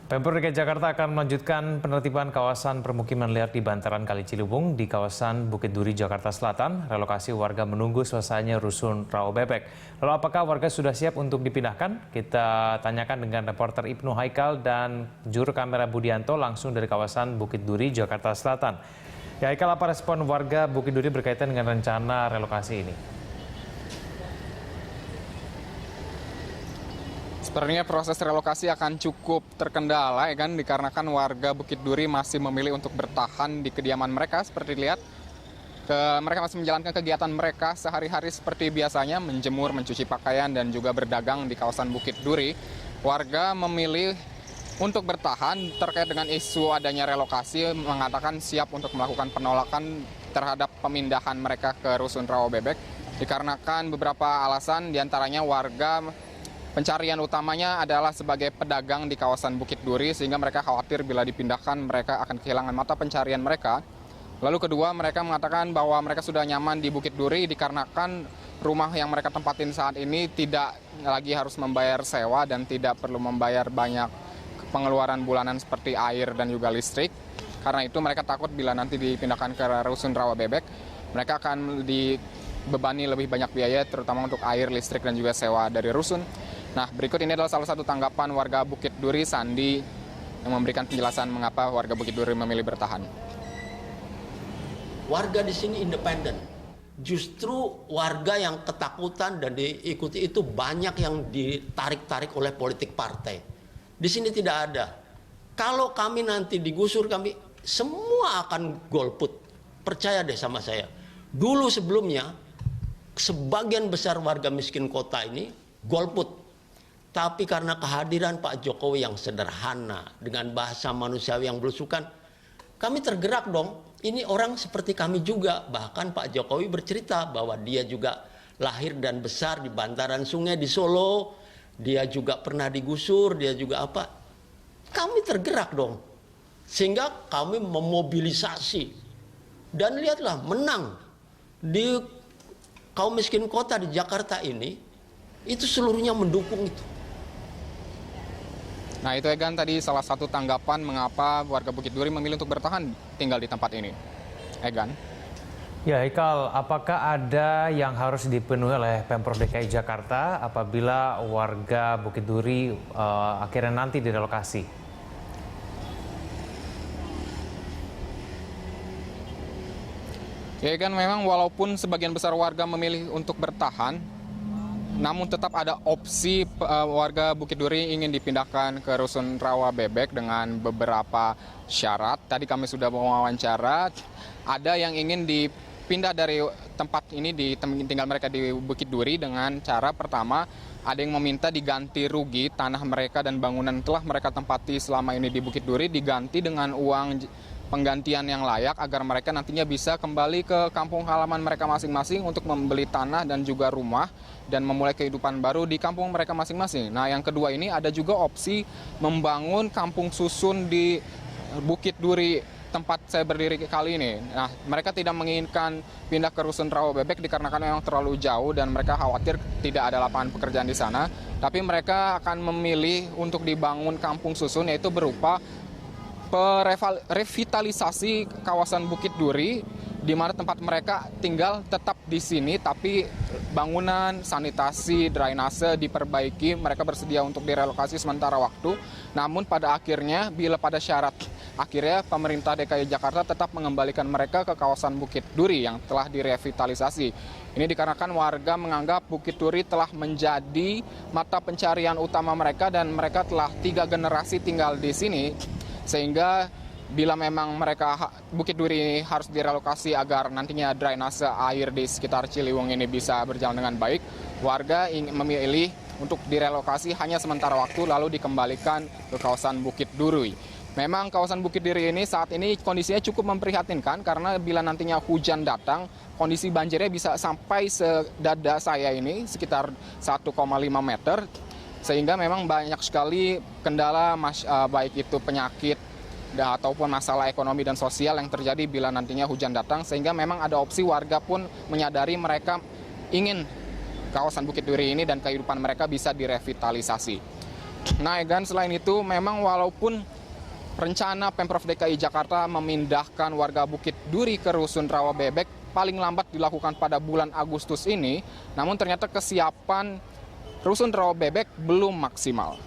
Pemprov DKI Jakarta akan melanjutkan penertiban kawasan permukiman liar di bantaran Kali Ciliwung di kawasan Bukit Duri, Jakarta Selatan. Relokasi warga menunggu selesainya rusun Rawabebek. Lalu apakah warga sudah siap untuk dipindahkan? Kita tanyakan dengan reporter Ibnu Haikal dan juru kamera Budianto langsung dari kawasan Bukit Duri, Jakarta Selatan. Ya Haikal, apa respon warga Bukit Duri berkaitan dengan rencana relokasi ini? Sebenarnya proses relokasi akan cukup terkendala ya kan, dikarenakan warga Bukit Duri masih memilih untuk bertahan di kediaman mereka. Seperti dilihat, mereka masih menjalankan kegiatan mereka sehari-hari seperti biasanya, menjemur, mencuci pakaian, dan juga berdagang di kawasan Bukit Duri. Warga memilih untuk bertahan terkait dengan isu adanya relokasi, mengatakan siap untuk melakukan penolakan terhadap pemindahan mereka ke Rusun Rawabebek. Dikarenakan beberapa alasan, diantaranya warga pencarian utamanya adalah sebagai pedagang di kawasan Bukit Duri, sehingga mereka khawatir bila dipindahkan mereka akan kehilangan mata pencarian mereka. Lalu kedua, mereka mengatakan bahwa mereka sudah nyaman di Bukit Duri dikarenakan rumah yang mereka tempatin saat ini tidak lagi harus membayar sewa dan tidak perlu membayar banyak pengeluaran bulanan seperti air dan juga listrik. Karena itu mereka takut bila nanti dipindahkan ke Rusun Rawabebek, mereka akan dibebani lebih banyak biaya terutama untuk air, listrik, dan juga sewa dari rusun. Nah, berikut ini adalah salah satu tanggapan warga Bukit Duri, Sandi, yang memberikan penjelasan mengapa warga Bukit Duri memilih bertahan. Warga di sini independen. Justru warga yang ketakutan dan diikuti itu banyak yang ditarik-tarik oleh politik partai. Di sini tidak ada. Kalau kami nanti digusur, kami semua akan golput. Percaya deh sama saya. Dulu sebelumnya, sebagian besar warga miskin kota ini golput. Tapi karena kehadiran Pak Jokowi yang sederhana, dengan bahasa manusiawi yang belusukan, kami tergerak dong. Ini orang seperti kami juga. Bahkan Pak Jokowi bercerita bahwa dia juga lahir dan besar di bantaran sungai di Solo. Dia juga pernah digusur, dia juga apa. Kami tergerak dong. Sehingga kami memobilisasi. Dan lihatlah, menang. Di kaum miskin kota di Jakarta ini, itu seluruhnya mendukung itu. Nah, itu Egan tadi salah satu tanggapan mengapa warga Bukit Duri memilih untuk bertahan tinggal di tempat ini. Egan. Ya Haikal, apakah ada yang harus dipenuhi oleh Pemprov DKI Jakarta apabila warga Bukit Duri akhirnya nanti direlokasi? Ya kan, memang walaupun sebagian besar warga memilih untuk bertahan, namun tetap ada opsi warga Bukit Duri ingin dipindahkan ke Rusun Rawabebek dengan beberapa syarat. Tadi kami sudah mewawancara, ada yang ingin dipindah dari tempat ini, tinggal mereka di Bukit Duri dengan cara pertama, ada yang meminta diganti rugi tanah mereka dan bangunan telah mereka tempati selama ini di Bukit Duri, diganti dengan uang penggantian yang layak agar mereka nantinya bisa kembali ke kampung halaman mereka masing-masing untuk membeli tanah dan juga rumah dan memulai kehidupan baru di kampung mereka masing-masing. Nah, yang kedua ini ada juga opsi membangun kampung susun di Bukit Duri tempat saya berdiri kali ini. Nah, mereka tidak menginginkan pindah ke Rusun Rawabebek dikarenakan memang terlalu jauh dan mereka khawatir tidak ada lapangan pekerjaan di sana. Tapi mereka akan memilih untuk dibangun kampung susun, yaitu berupa revitalisasi kawasan Bukit Duri, di mana tempat mereka tinggal tetap di sini, tapi bangunan, sanitasi, drainase diperbaiki. Mereka bersedia untuk direlokasi sementara waktu. Namun pada akhirnya, bila pada syarat akhirnya pemerintah DKI Jakarta tetap mengembalikan mereka ke kawasan Bukit Duri yang telah direvitalisasi. Ini dikarenakan warga menganggap Bukit Duri telah menjadi mata pencarian utama mereka dan mereka telah 3 generasi tinggal di sini. Sehingga bila memang mereka Bukit Duri harus direlokasi agar nantinya drainase air di sekitar Ciliwung ini bisa berjalan dengan baik, warga ingin memilih untuk direlokasi hanya sementara waktu lalu dikembalikan ke kawasan Bukit Duri. Memang kawasan Bukit Duri ini saat ini kondisinya cukup memprihatinkan karena bila nantinya hujan datang, kondisi banjirnya bisa sampai sedada saya ini, sekitar 1,5 meter. Sehingga memang banyak sekali kendala baik itu penyakit ataupun masalah ekonomi dan sosial yang terjadi bila nantinya hujan datang. Sehingga memang ada opsi warga pun menyadari mereka ingin kawasan Bukit Duri ini dan kehidupan mereka bisa direvitalisasi. Nah, Egan, selain itu memang walaupun rencana Pemprov DKI Jakarta memindahkan warga Bukit Duri ke Rusun Rawabebek paling lambat dilakukan pada bulan Agustus ini, namun ternyata kesiapan Rusun Rawabebek belum maksimal.